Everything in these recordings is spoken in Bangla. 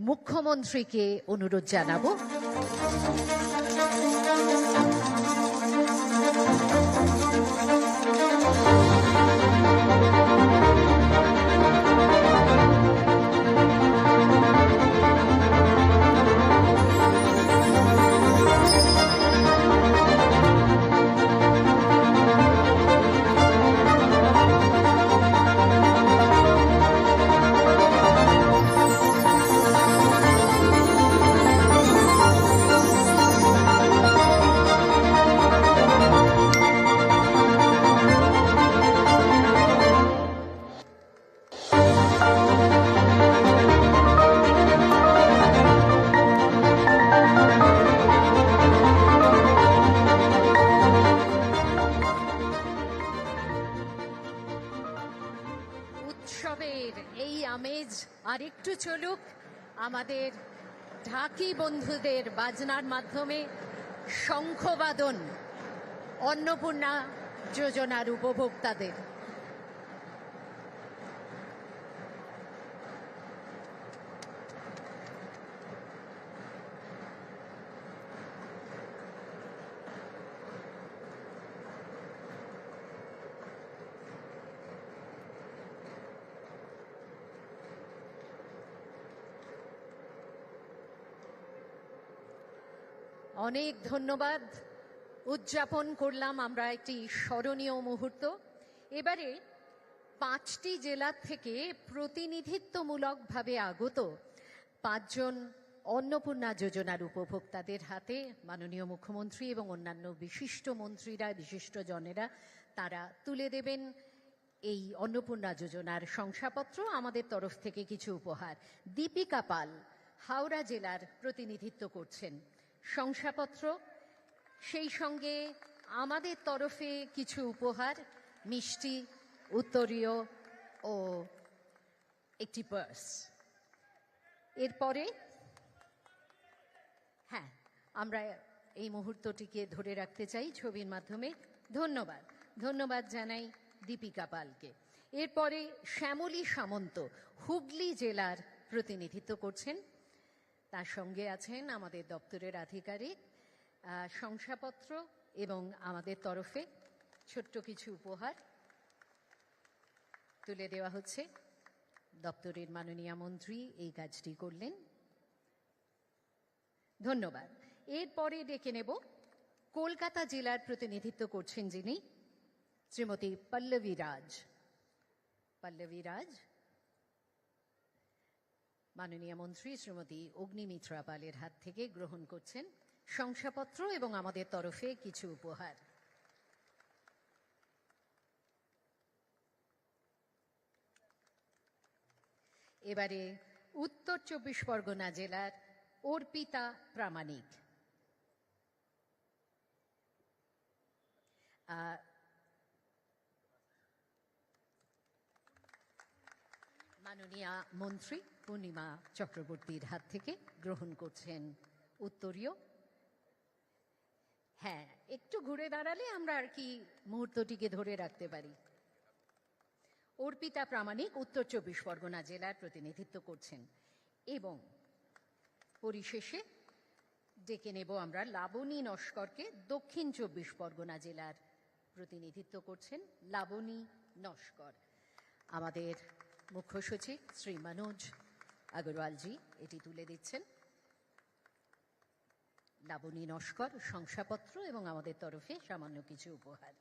মুখ্যমন্ত্রীকে অনুরোধ জানাবো। উৎসবের এই আমেজ আরেকটু চলুক, আমাদের ঢাকি বন্ধুদের বাজনার মাধ্যমে শঙ্খবাদন অন্নপূর্ণা যোজনার উপভোক্তাদের। অনেক ধন্যবাদ। উদযাপন করলাম আমরা একটি স্মরণীয় মুহূর্ত। এবারে 5টি জেলা থেকে প্রতিনিধিত্বমূলকভাবে আগত 5 জন অন্নপূর্ণা যোজনার উপভোক্তাদের হাতে মাননীয় মুখ্যমন্ত্রী এবং অন্যান্য বিশিষ্ট মন্ত্রীরা, বিশিষ্ট জনেরা তারা তুলে দেবেন এই অন্নপূর্ণা যোজনার শংসাপত্র, আমাদের তরফ থেকে কিছু উপহার। দীপিকা পাল হাওড়া জেলার প্রতিনিধিত্ব করছেন। শংসাপত্র, সেই সঙ্গে আমাদের তরফে কিছু উপহার, মিষ্টি, উত্তরীয় ও একটি পার্স। এরপরে আমরা এই মুহূর্তটিকে ধরে রাখতে চাই ছবির মাধ্যমে। ধন্যবাদ জানাই দীপিকা পালকে। এরপরে শ্যামলী সামন্ত হুগলি জেলার প্রতিনিধিত্ব করছেন, তার সঙ্গে আছেন আমাদের দপ্তরের আধিকারিক। শংসাপত্র এবং আমাদের তরফে ছোট্ট কিছু উপহার তুলে দেওয়া হচ্ছে। দপ্তরের মাননীয় মন্ত্রী এই কাজটি করলেন, ধন্যবাদ। এরপরে ডেকে নেব কলকাতা জেলার প্রতিনিধিত্ব করছেন যিনি, শ্রীমতী পল্লবী রাজ। মাননীয় মন্ত্রী শ্রীমতী অগ্নিমিত্রা পালের হাত থেকে গ্রহণ করছেন শংসাপত্র এবং আমাদের তরফে কিছু উপহার। এবারে উত্তর 24 পরগনা জেলার অর্পিতা প্রামাণিক। মাননীয়া মন্ত্রী পূর্ণিমা চক্রবর্তীর হাত থেকে গ্রহণ করছেন উত্তরীয়। একটু ঘুরে দাঁড়ালে আমরা আর কি মুহূর্তটিকে ধরে রাখতে পারি। অর্পিতা প্রামাণিক উত্তর 24 পরগনা জেলার প্রতিনিধিত্ব করছেন। এবং পরিশেষে ডেকে নেব আমরা লাবণী নস্করকে, দক্ষিণ 24 পরগনা জেলার প্রতিনিধিত্ব করছেন লাবণী নস্কর। আমাদের মুখ্য সচিব শ্রী মনোজ আগরওয়ালজি এটি তুলে দিচ্ছেন। লাবণী নস্কর, শংসাপত্র এবং আমাদের তরফে সামান্য কিছু উপহার।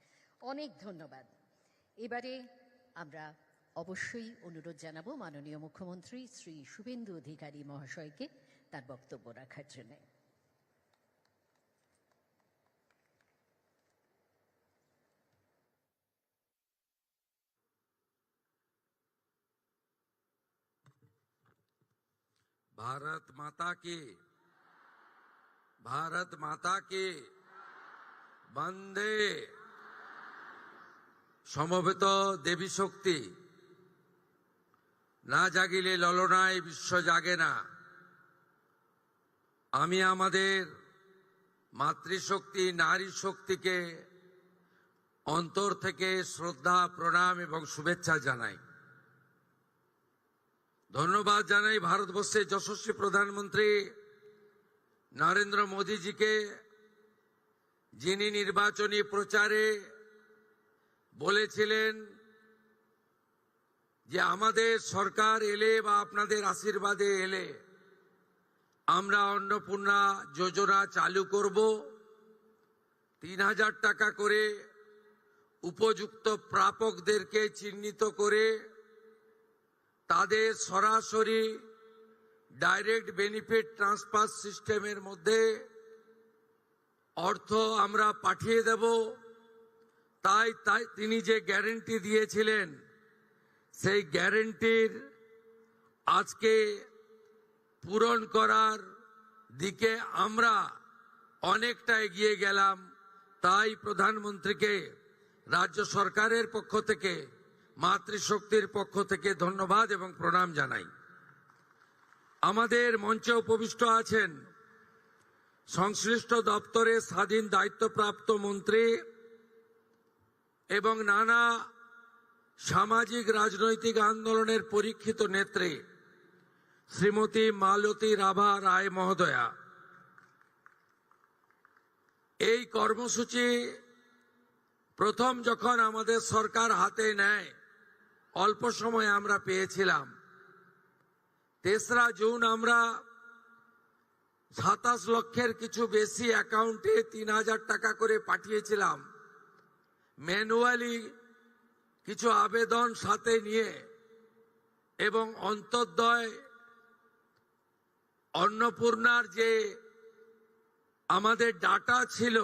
অনেক ধন্যবাদ। এবারে আমরা অবশ্যই অনুরোধ জানাবো মাননীয় মুখ্যমন্ত্রী শ্রী শুভেন্দু অধিকারী মহাশয়কে তার বক্তব্য রাখার জন্য। भारत माता की बंदे। সমবেত দেবী শক্তি, না জাগিলে ললনায় বিশ্ব জাগে না। আমি আমাদের মাতৃশক্তি, নারী শক্তিকে অন্তর থেকে শ্রদ্ধা, প্রণাম এবং শুভেচ্ছা জানাই। ধন্যবাদ জানাই ভারতবর্ষের যশস্বী প্রধানমন্ত্রী নরেন্দ্র মোদীজিকে, যিনি নির্বাচনী প্রচারে বলেছিলেন যে আমাদের সরকার এলে বা আপনাদের আশীর্বাদে এলে আমরা অন্নপূর্ণা যোজনা চালু করব। ৩,০০০ টাকা করে উপযুক্ত প্রাপকদেরকে চিহ্নিত করে তাদের সরাসরি ডাইরেক্ট বেনিফিট ট্রান্সফার সিস্টেমের মধ্যে অর্থ আমরা পাঠিয়ে দেব। তাই তিনি যে গ্যারান্টি দিয়েছিলেন সেই গ্যারান্টির আজকে পূরণ করার দিকে আমরা অনেকটা এগিয়ে গেলাম। তাই প্রধানমন্ত্রীকে রাজ্য সরকারের পক্ষ থেকে, মাতৃশক্তির পক্ষ থেকে ধন্যবাদ এবং প্রণাম জানাই। আমাদের মঞ্চে উপবিষ্ট আছেন সংশ্লিষ্ট দপ্তরের স্বাধীন দায়িত্বপ্রাপ্ত মন্ত্রী এবং নানা সামাজিক রাজনৈতিক আন্দোলনের পরীক্ষিত নেত্রী শ্রীমতী মালতী রাভা রায় মহোদয়া। এই কর্মসূচি প্রথম যখন আমাদের সরকার হাতে নেয় অল্প সময় আমরা পেয়েছিলাম। ৩রা জুন আমরা ২৭ লক্ষের কিছু বেশি অ্যাকাউন্টে ৩,০০০ টাকা করে পাঠিয়েছিলাম। ম্যানুয়ালি কিছু আবেদন সাথে নিয়ে এবং অন্তর্দয় অন্নপূর্ণার যে আমাদের ডাটা ছিল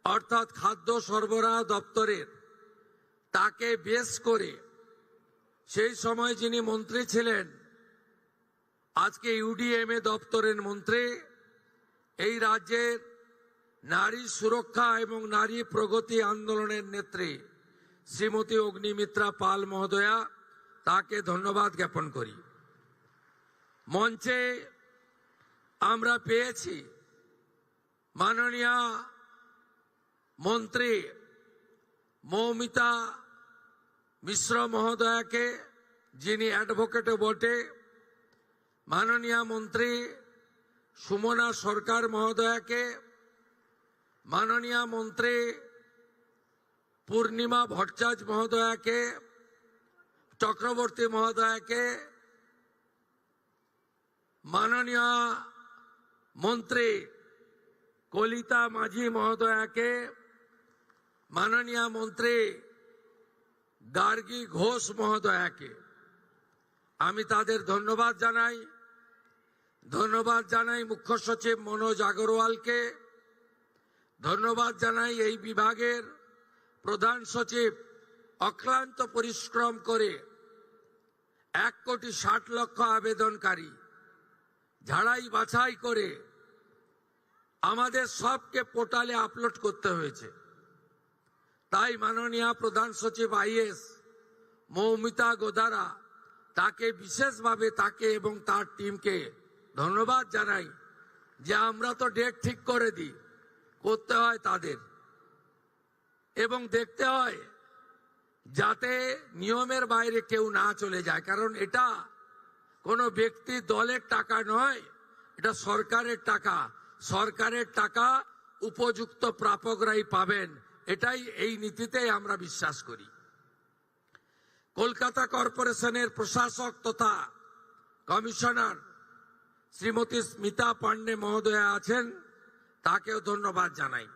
অর্থাৎ খাদ্য সরবরাহ দপ্তরের, তাকে বেস করে সেই সময় যিনি মন্ত্রী ছিলেন, আজকে ইউডিএমএ দপ্তরের মন্ত্রী, এই রাজ্যের নারী সুরক্ষা এবং নারী প্রগতি আন্দোলনের নেত্রী শ্রীমতী অগ্নিমিত্রা পাল মহোদয়া, তাকে ধন্যবাদ জ্ঞাপন করি। মঞ্চে আমরা পেয়েছি মাননীয় মন্ত্রী মৌমিতা মিশ্র মহোদয়াকে, যিনি অ্যাডভোকেটও বটে, মাননীয় মন্ত্রী সুমনা সরকার মহোদয়াকে, মাননীয় মন্ত্রী পূর্ণিমা ভট্টাচার্য মহোদয়াকে, চক্রবর্তী মহোদয়াকে, মাননীয় মন্ত্রী কলিতা মাঝি মহোদয়াকে, মাননীয় মন্ত্রী গার্গী ঘোষ মহোদয়াকে আমি তাদের ধন্যবাদ জানাই। ধন্যবাদ জানাই মুখ্য সচিব মনোজ আগরওয়ালকে, ধন্যবাদ জানাই এই বিভাগের প্রধান সচিব, অক্লান্ত পরিশ্রম করে 1,60,00,000 আবেদনকারী ঝাড়াই বাছাই করে আমাদের সবকে পোর্টালে আপলোড করতে হয়েছে। তাই মাননীয় প্রধান সচিব আইএস মৌমিতা গোদারা, তাকে বিশেষভাবে তাকে এবং তার টিমকে ধন্যবাদ জানাই যে আমরা তো ডেট ঠিক করে দিই, করতে হয় তাদের এবং দেখতে হয় যাতে নিয়মের বাইরে কেউ না চলে যায়। কারণ এটা কোনো ব্যক্তি দলের টাকা নয়, এটা সরকারের টাকা। সরকারের টাকা উপযুক্ত প্রাপকরাই পাবেন, এটাই এই নীতিতেই আমরা বিশ্বাস করি। কলকাতা কর্পোরেশনের প্রশাসক তথা কমিশনার শ্রীমতী স্মিতা পান্ডে মহোদয়া আছেন, তাকেও ধন্যবাদ জানাই।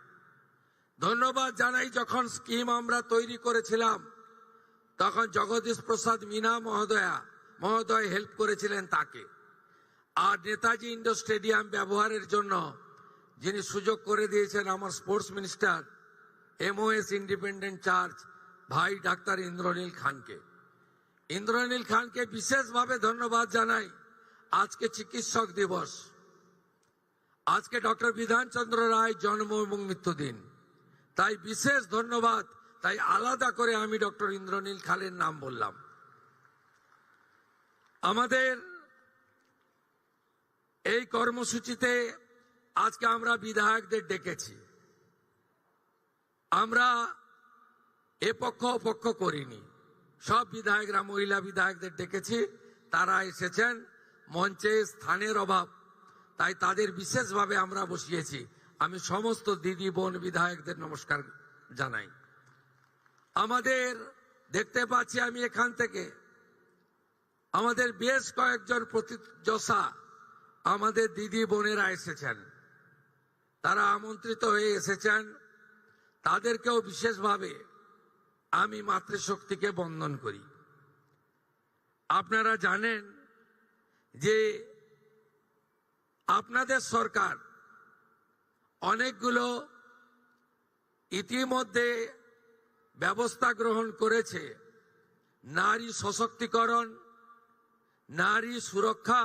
ধন্যবাদ জানাই যখন স্কিম আমরা তৈরি করেছিলাম তখন জগদীশ প্রসাদ মিনা মহোদয় হেল্প করেছিলেন তাকে। আর নেতাজি ইন্ডোর স্টেডিয়াম ব্যবহারের জন্য যিনি সুযোগ করে দিয়েছেন আমার sports minister MOS independent church ভাই ডাক্তার ইন্দ্রনীল খানকে বিশেষভাবে ধন্যবাদ জানাই। আজকে চিকিৎসক দিবস, আজকে ডক্টর বিধানচন্দ্র রায় জন্ম এবং মৃত্যুদিন, তাই বিশেষ ধন্যবাদ। তাই আলাদা করে আমি ডক্টর ইন্দ্রনীল খানের নাম বললাম। আমাদের এই কর্মসূচিতে আজকে আমরা বিধায়কদের ডেকেছি। আমরা এ পক্ষ ও পক্ষ করিনি, সব বিধায়করা, মহিলা বিধায়কদের ডেকেছি। তারা এসেছেন, মঞ্চে স্থানের অভাব, তাই তাদের বিশেষভাবে আমরা বসিয়েছি। আমি সমস্ত দিদি বোন বিধায়কদের নমস্কার জানাই। আমাদের দেখতে পাচ্ছি আমি এখান থেকে আমাদের বেশ কয়েকজন প্রতিযোদ্ধা আমাদের দিদি বোনেরা এসেছেন, তারা আমন্ত্রিত হয়ে এসেছেন। তাদেরকেও বিশেষভাবে আমি মাতৃশক্তিকে বন্দন করি। আপনারা জানেন যে আপনাদের সরকার অনেকগুলো ইতিমধ্যে ব্যবস্থা গ্রহণ করেছে। নারী সশক্তিকরণ, নারী সুরক্ষা,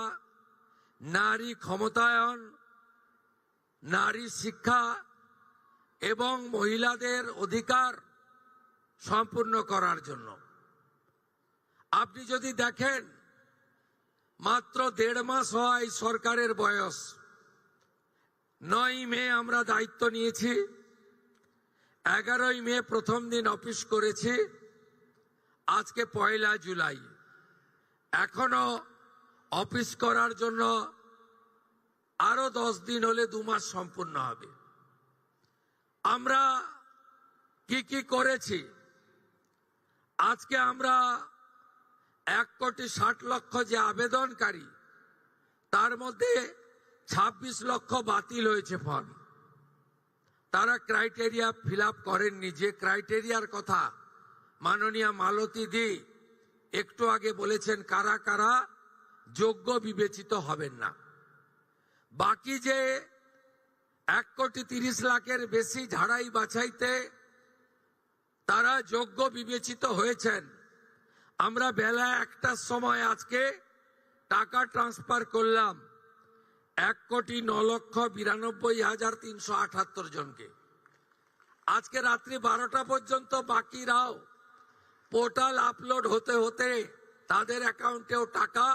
নারী ক্ষমতায়ন, নারী শিক্ষা এবং মহিলাদের অধিকার সম্পূর্ণ করার জন্য। আপনি যদি দেখেন, মাত্র 1.5 মাস হয় এই সরকারের বয়স। 9ই মে আমরা দায়িত্ব নিয়েছি, 11ই মে প্রথম দিন অফিস করেছি, আজকে 1 জুলাই। এখনো অফিস করার জন্য আরো 10 দিন হলে 2 মাস সম্পূর্ণ হবে। আমরা কি করেছি? আজকে আমরা 1,60,00,000 যে আবেদনকারী, তার মধ্যে 26 লক্ষ বাতিল হয়েছে ফর্ম। তারা ক্রাইটেরিয়া ফিল আপ করেননি। যে ক্রাইটেরিয়ার কথা মাননীয় মালতী দি একটু আগে বলেছেন, কারা কারা যোগ্য বিবেচিত হবেন না। বাকি যে 1,30,00,000-এর বেশি ঝাড়াই বাছাইতে তারা যোগ্য বিবেচিত হয়েছেন, আমরা বেলা 1টার সময় আজকে টাকা ট্রান্সফার করলাম 1,09,92,378 জনকে। আজকে রাত্রি 12টা পর্যন্ত বাকিরাও পোর্টাল আপলোড হতে হতে তাদের অ্যাকাউন্টেও টাকা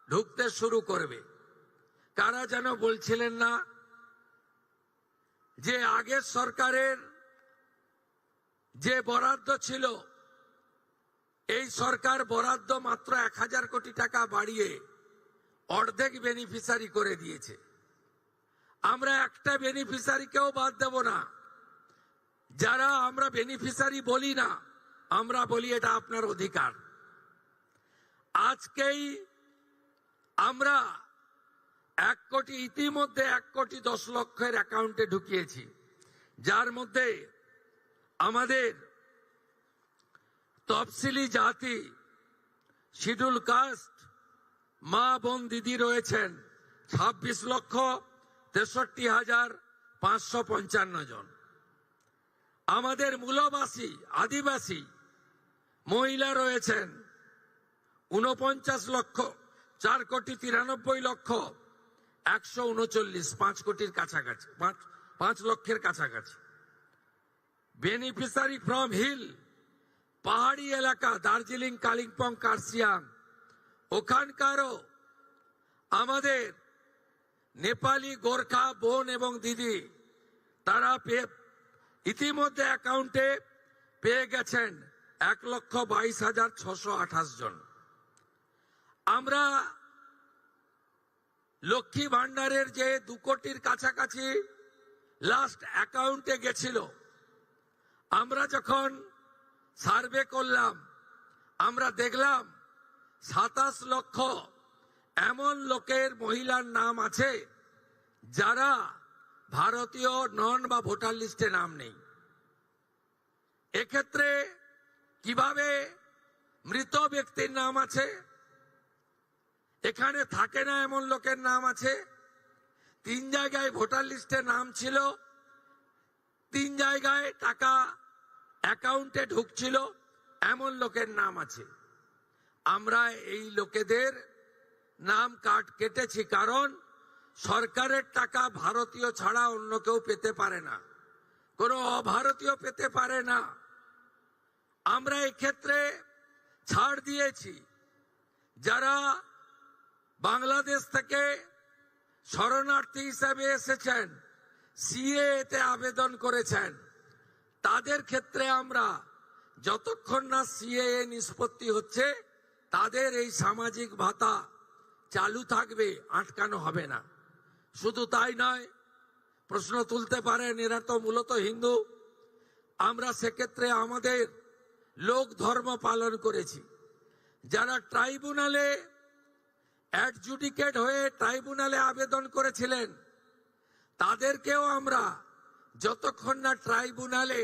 ঢুকতে শুরু করবে। কারা যেন বলছিলেন না যে আগের সরকারের যে বরাদ্দ ছিল, এই সরকার বরাদ্দ মাত্র 1,000 কোটি টাকা বাড়িয়ে অর্ধেক বেনিফিশিয়ারি করে দিয়েছে। আমরা একটা বেনিফিশিয়ারিকেও বাদ দেব না। যারা আমরা বেনিফিশিয়ারি বলি না, আমরা বলি এটা আপনার অধিকার। আজকেই আমরা 1 কোটি, ইতিমধ্যে 1,10,00,000-এর অ্যাকাউন্টে ঢুকিয়েছি, যার মধ্যে আমাদের তফসিলি জাতি, শিডিউল কাস্ট, মা বোন দিদি রয়েছেন 26,63,555 জন। আমাদের মূলবাসী আদিবাসী মহিলা রয়েছেন 49,04,93,139, 5 কোটির কাছাকাছি, 5 লক্ষের কাছাকাছি। বেনিফিশিয়ারি ফ্রম হিল, পাহাড়ি এলাকা, দার্জিলিং, কালিম্পং, কার্শিয়াং, ওখানকারও আমাদের নেপালি গোর্খা বোন এবং দিদি, তারা ইতিমধ্যে অ্যাকাউন্টে পেয়ে গেছেন 1,22,628 জন। আমরা লক্ষ্মী ভান্ডারের যে 2 কোটির কাছাকাছি লাস্ট অ্যাকাউন্টে গেছিল, আমরা যখন সার্ভে করলাম, আমরা দেখলাম 27 লক্ষ এমন লোকের, মহিলার নাম আছে যারা ভারতীয় নন বা ভোটার লিস্টে নাম নেই। এক্ষেত্রে কিভাবে মৃত ব্যক্তির নাম আছে, এখানে থাকে না এমন লোকের নাম আছে। 3 জায়গায় ভোটার লিস্টে নাম ছিল, 3 জায়গায় টাকা অ্যাকাউন্টে ঢুকছিল, এমন লোকের নাম আছে। আমরা এই লোকেদের নাম কেটেছি, কারণ সরকারের টাকা ভারতীয় ছাড়া অন্য কেউ পেতে পারে না, কোনো অভারতীয় পেতে পারে না। আমরা এই ক্ষেত্রে ছাড় দিয়েছি। যারা বাংলাদেশ থেকে শরণার্থী হিসাবে এসেছেন, সিএতে আবেদন করেছেন, তাদের ক্ষেত্রে আমরা যতক্ষণ না সিএ নিষ্পত্তি হচ্ছে তাদের এই সামাজিক ভাতা চালু থাকবে, আটকানো হবে না। শুধু তাই নয়, প্রশ্ন তুলতে পারেন এরা তো মূলত হিন্দু, আমরা সেক্ষেত্রে আমাদের লোক ধর্ম পালন করেছি। যারা ট্রাইব্যুনালে অ্যাডজুডিকেট হয়ে ট্রাইব্যুনালে আবেদন করেছিলেন, তাদেরকেও আমরা যতক্ষণ না ট্রাইব্যুনালে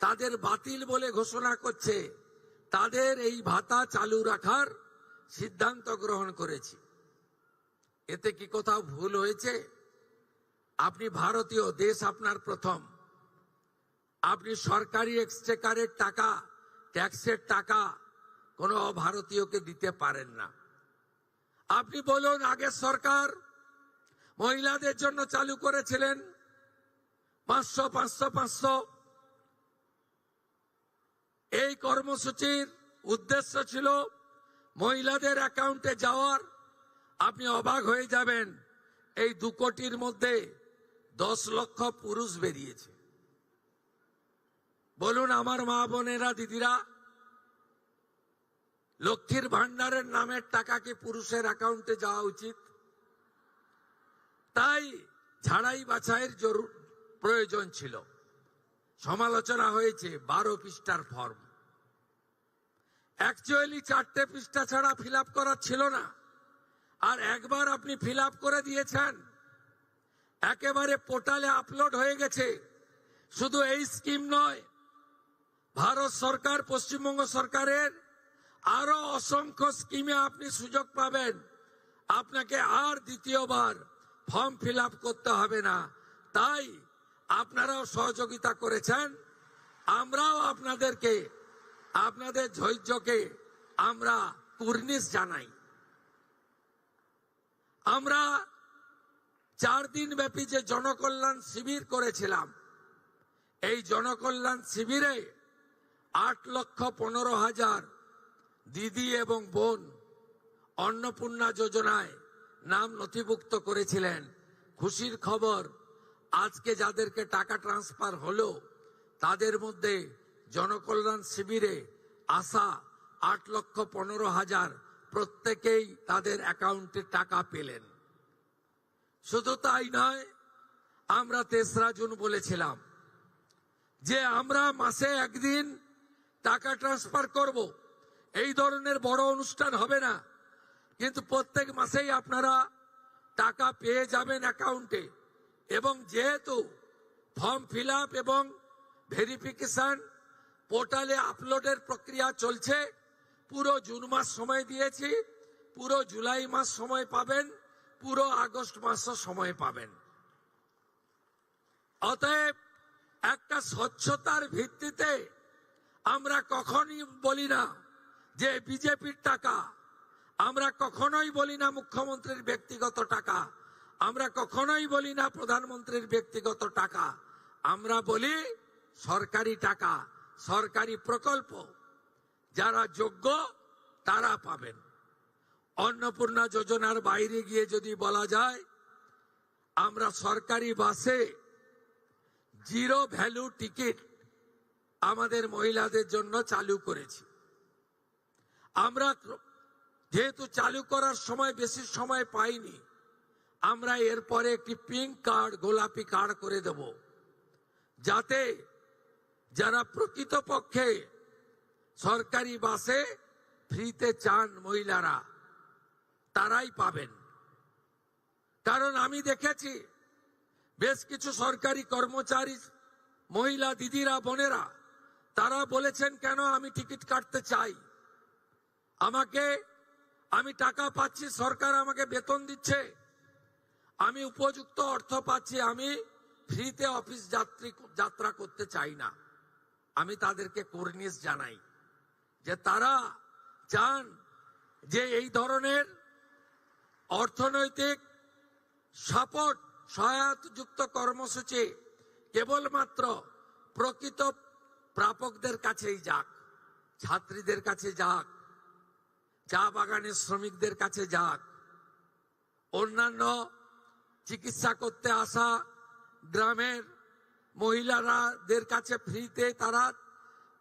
তাদের বাতিল বলে ঘোষণা করছে, তাদের এই ভাতা চালু রাখার সিদ্ধান্ত গ্রহণ করেছি। এতে কি কোথাও ভুল হয়েছে? আপনি ভারতীয়, দেশ আপনার প্রথম, আপনি সরকারি এক্সচেকারের টাকা, ট্যাক্সের টাকা কোনো অভারতীয়কে দিতে পারেন না। আপনি বলুন, আগের সরকার মহিলাদের জন্য চালু করেছিলেন 500 500 500। এই কর্মসূচির উদ্দেশ্য ছিল মহিলাদের অ্যাকাউন্টে যাওয়ার। আপনি অবাক হয়ে যাবেন, এই 2 কোটির মধ্যে 10 লক্ষ পুরুষ বেরিয়েছে। বলুন আমার মা বোনেরা, দিদিরা, লক্ষ্মীর ভান্ডারের নামের টাকা কি পুরুষের অ্যাকাউন্টে যাওয়া উচিত? তাই ছাড়াই বাছাইয়ের প্রয়োজন ছিল। সমালোচনা হয়েছে 12 পৃষ্ঠার ফর্ম। অ্যাকচুয়ালি 4টে পৃষ্ঠা ছাড়া ফিল আপ করা ছিল না। আর একবার আপনি ফিল আপ করে দিয়েছেন, একেবারে পোর্টালে আপলোড হয়ে গেছে। শুধু এই স্কিম নয়, ভারত সরকার, পশ্চিমবঙ্গ সরকারের আরো অসংখ্য স্কিমে আপনি সুযোগ পাবেন। আপনাকে আর দ্বিতীয়বার ফর্ম ফিল আপ করতে হবে না। তাই আপনারাও সহযোগিতা করেছেন, আমরাও আপনাদেরকে, আপনাদের ধৈর্যকে আমরা কুর্নিশ জানাই। আমরা 4 দিন ব্যাপী যে জনকল্যাণ শিবির করেছিলাম, এই জনকল্যাণ শিবিরে 8,15,000 দিদি এবং বোন অন্নপূর্ণা যোজনায় নাম নথিভুক্ত করেছিলেন। খুশির খবর, আজকে যাদেরকে টাকা ট্রান্সফার হলো, তাদের মধ্যে জনকল্যাণ শিবিরে আসা 8,15,000 প্রত্যেকেই তাদের অ্যাকাউন্টে টাকা পেলেন। শুধু তাই নয়, আমরা 3রা জুন বলেছিলাম যে আমরা মাসে একদিন টাকা ট্রান্সফার করব। এই ধরনের বড় অনুষ্ঠান হবে না, কিন্তু প্রত্যেক মাসেই আপনারা টাকা পেয়ে যাবেন অ্যাকাউন্টে। এবং যেহেতু ফর্ম ফিল আপ এবং ভেরিফিকেশন পোর্টালে আপলোডের প্রক্রিয়া চলছে, পুরো জুন মাস সময় দিয়েছি, পুরো জুলাই মাস সময় পাবেন, পুরো আগস্ট মাসও সময় পাবেন। অতএব একটা স্বচ্ছতার ভিত্তিতে আমরা কখনই বলি না যে বিজেপির টাকা, আমরা কখনোই বলি না মুখ্যমন্ত্রীর ব্যক্তিগত টাকা, আমরা কখনোই বলি না প্রধানমন্ত্রীর ব্যক্তিগত টাকা, আমরা বলি সরকারি টাকা, সরকারি প্রকল্প। যারা যোগ্য তারা পাবেন। অন্নপূর্ণা যোজনার বাইরে গিয়ে যদি বলা যায়, আমরা সরকারি বাসে 0 ভ্যালু টিকিট আমাদের মহিলাদের জন্য চালু করেছি। আমরা যেহেতু চালু করার সময় বেশি সময় পাইনি, আমরা এরপরে একটি পিঙ্ক কার্ড, গোলাপি কার্ড করে দেব, যাতে যারা প্রকৃতপক্ষে সরকারি বাসে ফ্রিতে চান মহিলারা, তারাই পাবেন। কারণ আমি দেখেছি বেশ কিছু সরকারি কর্মচারী, মহিলা দিদিরা, বোনেরা, তারা বলেছেন, কেন আমি টিকিট কাটতে চাই, আমি টাকা পাচ্ছি, সরকার আমাকে বেতন দিচ্ছে, আমি উপযুক্ত অর্থ পাচ্ছি, আমি ফ্রিতে অফিস যাত্রা করতে চাই না। আমি তাদেরকে কুর্নিশ জানাই যে তারা চান যে এই ধরনের অর্থনৈতিক সাপোর্ট, সহায়তাযুক্ত কর্মসূচি কেবলমাত্র প্রকৃত প্রাপকদের কাছেই যাক, ছাত্রীদের কাছে যাক, চা বাগানের শ্রমিকদের কাছে যাক, অন্যান্য চিকিৎসা করতে আসা গ্রামের মহিলাদের কাছে ফ্রিতে তারা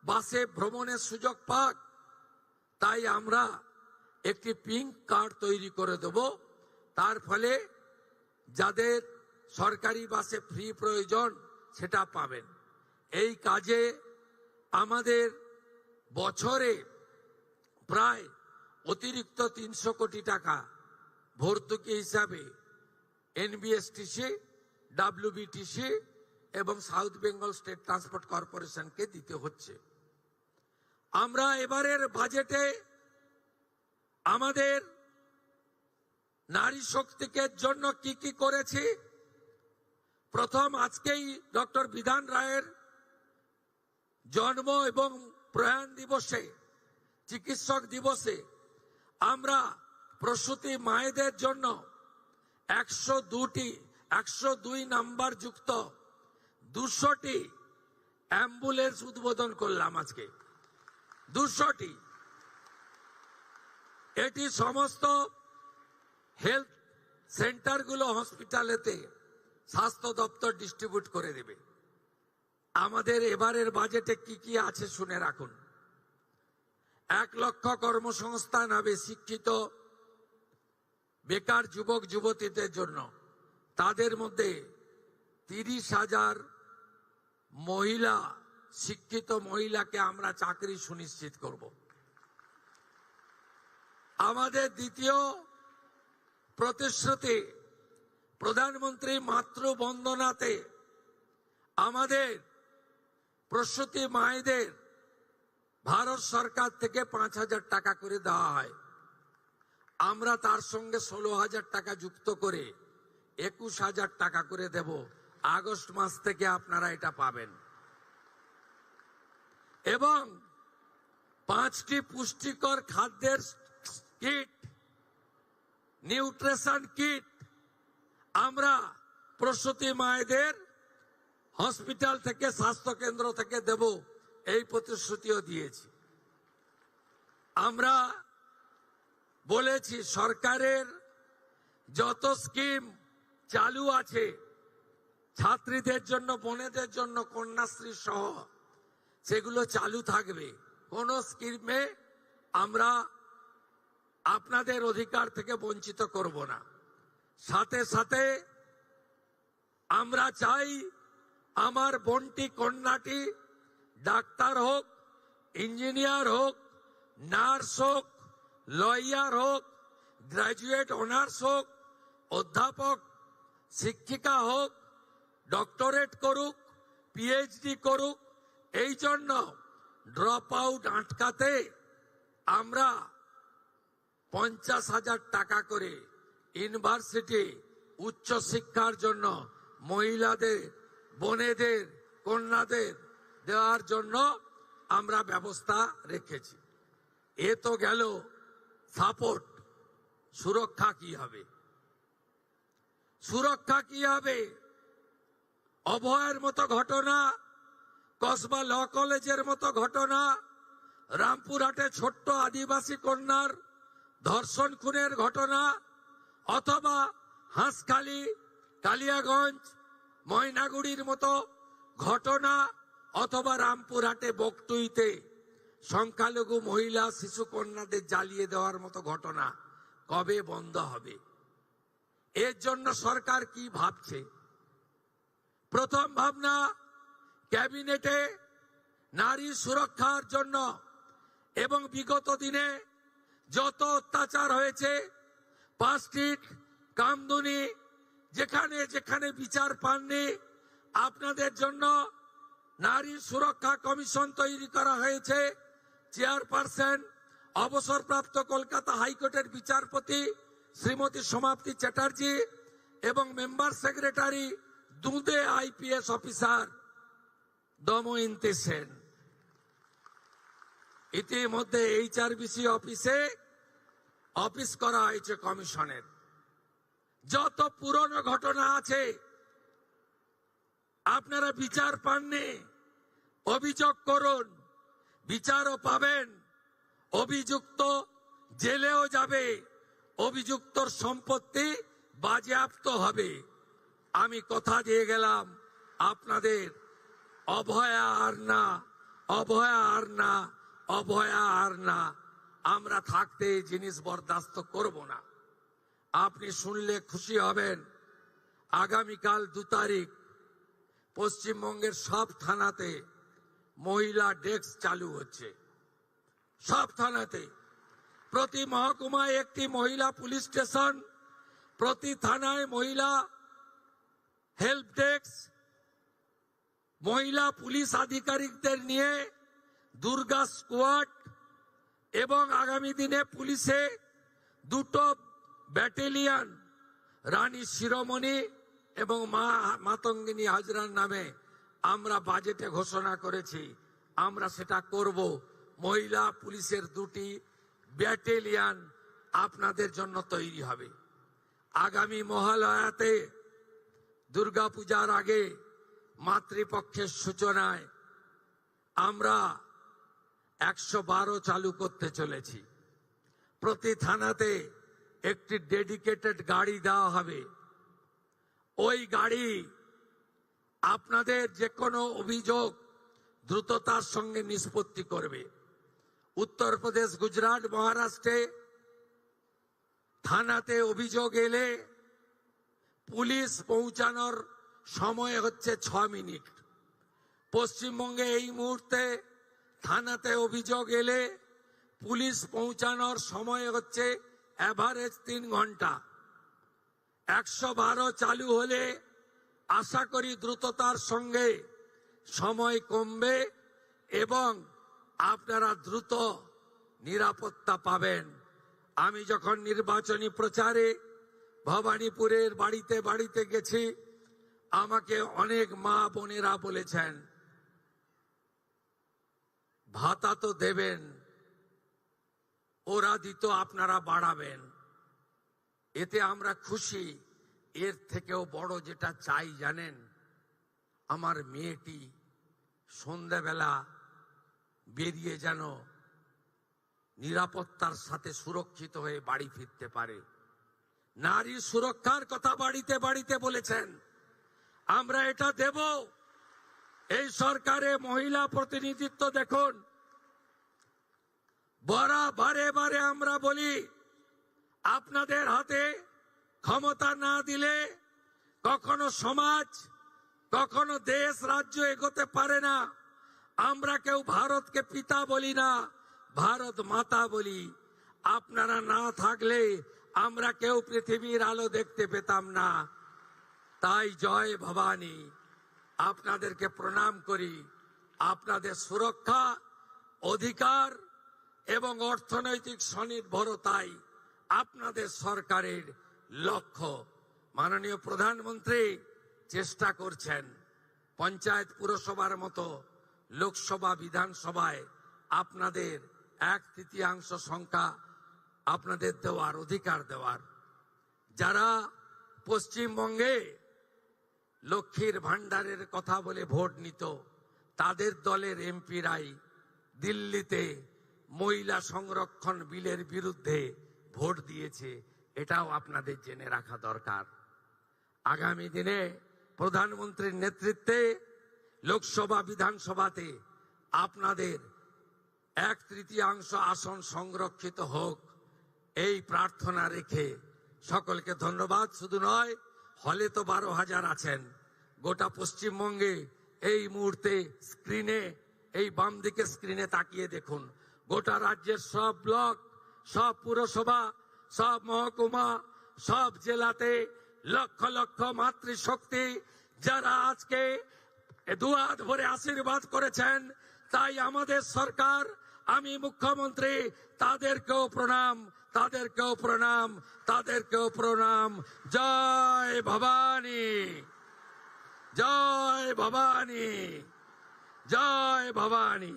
বাসে ভ্রমণের সুযোগ পাক। তাই আমরা একটি পিঙ্ক কার্ড তৈরি করে দেব। তার ফলে যাদের সরকারি বাসে ফ্রি প্রয়োজন সেটা পাবেন। এই কাজে আমাদের বছরে প্রায় অতিরিক্ত 300 কোটি টাকা ভর্তুকি হিসাবে এনবিএসটিসি, ডাব্লিউবিটিসি এবং সাউথ বেঙ্গল স্টেট ট্রান্সপোর্ট কর্পোরেশনকে দিতে হচ্ছে। আমরা এবারের বাজেটে আমাদের নারী শক্তিকে জন্য কি কি করেছি, প্রথম আজকেই ডক্টর বিধান রায়ের জন্ম এবং প্রয়াণ দিবসে, চিকিৎসক দিবসে আমরা প্রসূতি মায়েদের জন্য 102 নাম্বার যুক্ত 200টি অ্যাম্বুলেন্স উদ্বোধন করলাম আজকে। 200টি। এটি সমস্ত হেলথ সেন্টারগুলো, হসপিটালেতে স্বাস্থ্য দপ্তর ডিস্ট্রিবিউট করে দেবে। আমাদের এবারের বাজেটে কি কি আছে শুনে রাখুন। 1 লক্ষ কর্মসংস্থান হবে শিক্ষিত বেকার যুবক যুবতীদের জন্য। তাদের মধ্যে 30,000 মহিলা, শিক্ষিত মহিলাকে আমরা চাকরি সুনিশ্চিত করব। আমাদের দ্বিতীয় প্রতিশ্রুতি, প্রধানমন্ত্রী মাতৃবন্দনাতে আমাদের প্রসূতি মায়েদের ভারত সরকার থেকে 5,000 টাকা করে দেওয়া হয়। আমরা তার সঙ্গে 16,000 টাকা যুক্ত করে 21,000 টাকা করে দেব। আগস্ট মাস থেকে আপনারা এটা পাবেন। এবং 5টি পুষ্টিকর খাদ্যের কিট, নিউট্রিশন কিট আমরা প্রসূতি মায়েদের হসপিটাল থেকে, স্বাস্থ্য কেন্দ্র থেকে দেব, এই প্রতিশ্রুতিও দিয়েছি। আমরা বলেছি সরকারের যত স্কিম চালু আছে ছাত্রীদের জন্য, বোনেদের জন্য, কন্যাশ্রী সহ সেগুলো চালু থাকবে। কোন স্কিমে আমরা আপনাদের অধিকার থেকে বঞ্চিত করব না। সাথে সাথে আমরা চাই আমার বোনটি, কন্যাটি ডাক্তার হোক, ইঞ্জিনিয়ার হোক, নার্স হোক, লয়ার হোক, গ্রাজুয়েট অনার্স হোক, অধ্যাপক, শিক্ষিকা হোক, ডক্টরেট করুক, পিএইচডি করুক। এই জন্য ড্রপ আউট আটকাতে আমরা 50,000 টাকা করে ইউনিভার্সিটি উচ্চ শিক্ষার জন্য মহিলাদের, বোনেদের, কন্যাদের দেওয়ার জন্য আমরা ব্যবস্থা রেখেছি। এ তো গেল সাপোর্ট। সুরক্ষা কি হবে? সুরক্ষা কি হবে? অভয়ের মতো ঘটনা, কসবা ল কলেজের মতো ঘটনা, রামপুরহাটে ছোট্ট আদিবাসী কন্যার ধর্ষণ খুনের ঘটনা, অথবা হাঁসখালি, কালিয়াগঞ্জ, ময়নাগুড়ির মতো ঘটনা, অথবা রামপুরহাটে বকটুইতে সংখ্যালঘু মহিলা, শিশু কন্যাদের জ্বালিয়ে দেওয়ার মতো ঘটনা কবে বন্ধ হবে? এর জন্য সরকার কি ভাবছে? প্রথম ভাবনা, ক্যাবিনেটে নারী সুরক্ষার জন্য এবং বিগত দিনে যত অত্যাচার হয়েছে, পাঁচটিট, কামদুনি, যেখানে যেখানে বিচার পাননি, আপনাদের জন্য নারী সুরক্ষা কমিশন তৈরি করা হয়েছে। চেয়ারপারসন অবসরপ্রাপ্ত কলকাতা হাইকোর্টের বিচারপতি শ্রীমতী সমাপ্তি চ্যাটার্জি এবং মেম্বার সেক্রেটারি দুঁদে আইপিএস অফিসার দময়ন্তী সেন। ইতিমধ্যে এইচআরবিসি অফিসে অফিস করা হয়েছে কমিশনের। যত পুরনো ঘটনা আছে, আপনারা বিচার পাননি, অভিযোগ করুন, বিচারও পাবেন, অভিযুক্ত জেলেও যাবে, অভিযুক্তর সম্পত্তি বাজেয়াপ্ত হবে। আমি কথা দিয়ে গেলাম আপনাদের, অভয়া আর না, অভয়া আর না, অভয়া আর না। আমরা থাকতে এই জিনিস বরদাস্ত করব না। আপনি শুনলে খুশি হবেন, আগামীকাল 2 তারিখ পশ্চিমবঙ্গের সব থানাতে মহিলা ডেস্ক চালু হচ্ছে। সব থানাতে, প্রতি মহকুমায় একটি মহিলা পুলিশ স্টেশন, প্রতি থানায় মহিলা হেল্প ডেস্ক, মহিলা পুলিশ আধিকারিকদের নিয়ে দুর্গা স্কোয়াড, এবং আগামী দিনে পুলিশে 2টো ব্যাটালিয়ন রানী শিরোমণি এবং মাতঙ্গিনী হাজরার নামে আমরা বাজেটে ঘোষণা করেছি। আমরা সেটা করব। মহিলা পুলিশের 2টি ব্যাটালিয়ন আপনাদের জন্য তৈরি হবে। আগামী মহালয়াতে দুর্গাপূজার আগে মাতৃপক্ষের সূচনায় আমরা 112 চালু করতে চলেছি। প্রতি থানাতে একটি ডেডিকেটেড গাড়ি দেওয়া হবে। ওই গাড়ি আপনাদের যে কোনো অভিযোগ দ্রুততার সঙ্গে নিষ্পত্তি করবে। উত্তরপ্রদেশ, গুজরাট, মহারাষ্ট্রে থানাতে অভিযোগ এলে পুলিশ পৌঁছানোর সময় হচ্ছে 6 মিনিট। পশ্চিমবঙ্গে এই মুহূর্তে থানাতে অভিযোগ এলে পুলিশ পৌঁছানোর সময় হচ্ছে এভারেজ 3 ঘন্টা। 112 চালু হলে আশা করি দ্রুততার সঙ্গে সময় কমবে এবং আপনারা দ্রুত নিরাপত্তা পাবেন। আমি যখন নির্বাচনী প্রচারে ভবানীপুরের বাড়িতে বাড়িতে গেছি, আমাকে অনেক মা বোনেরা বলেছেন, ভাতা তো দেবেন, ওরা দিত আপনারা বাড়াবেন। এতে আমরা খুশি। এর থেকেও বড় যেটা চাই জানেন, আমার মেয়েটি সন্ধ্যাবেলা বেরিয়ে যেন নিরাপত্তার সাথে সুরক্ষিত হয়ে বাড়ি ফিরতে পারে। নারী সুরক্ষার কথা বাড়িতে বাড়িতে বলেছেন, আমরা এটা দেব। এই সরকারে মহিলা প্রতিনিধিত্ব দেখুন। বারে বারে আমরা বলি, আপনাদের হাতে ক্ষমতা না দিলে কখনো সমাজ, কখনো দেশ, রাজ্য এগোতে পারে না। আমরা কেউ ভারতকে পিতা বলি না, ভারত মাতা বলি। আপনারা না থাকলে আমরা কেউ পৃথিবীর আলো দেখতে পেতাম না। তাই জয় ভবানী, আপনাদেরকে প্রণাম করি। আপনাদের সুরক্ষা, অধিকার এবং অর্থনৈতিক স্বনির্ভরতাই আপনাদের সরকারের লক্ষ্য। মাননীয় প্রধানমন্ত্রী চেষ্টা করছেন পঞ্চায়েত, পুরসভার মতো লোকসভা, বিধানসভায় আপনাদের 1/3 সংখ্যা আপনাদের দেওয়ার, অধিকার দেওয়ার। যারা পশ্চিমবঙ্গে লক্ষ্মীর ভান্ডারের কথা বলে ভোট নিত, তাদের দলের এমপিরাই দিল্লিতে মহিলা সংরক্ষণ বিলের বিরুদ্ধে ভোট দিয়েছে। এটাও আপনাদের জেনে রাখা দরকার। আগামী দিনে প্রধানমন্ত্রীর নেতৃত্বে লোকসভা, বিধানসভাতে আপনাদের 1/3 আসন সংরক্ষিত হোক, এই প্রার্থনা রেখে সকলকে ধন্যবাদ। শুধু নয়, হলে তো 12,000 আছেন। গোটা পশ্চিমবঙ্গে এই মুহূর্তে স্ক্রিনে, এই বাম দিকে স্ক্রিনে তাকিয়ে দেখুন, গোটা রাজ্যের সব ব্লক, সব পুরসভা, সব মহকুমা, সব জেলাতে লক্ষ লক্ষ মাতৃশক্তি যারা আজকে দুহাত ভরে আশীর্বাদ করেছেন। তাই আমাদের সরকার, আমি মুখ্যমন্ত্রী, তাদেরকেও প্রণাম, তাদেরকেও প্রণাম, তাদেরকেও প্রণাম। জয় ভবানী, জয় ভবানী, জয় ভবানী।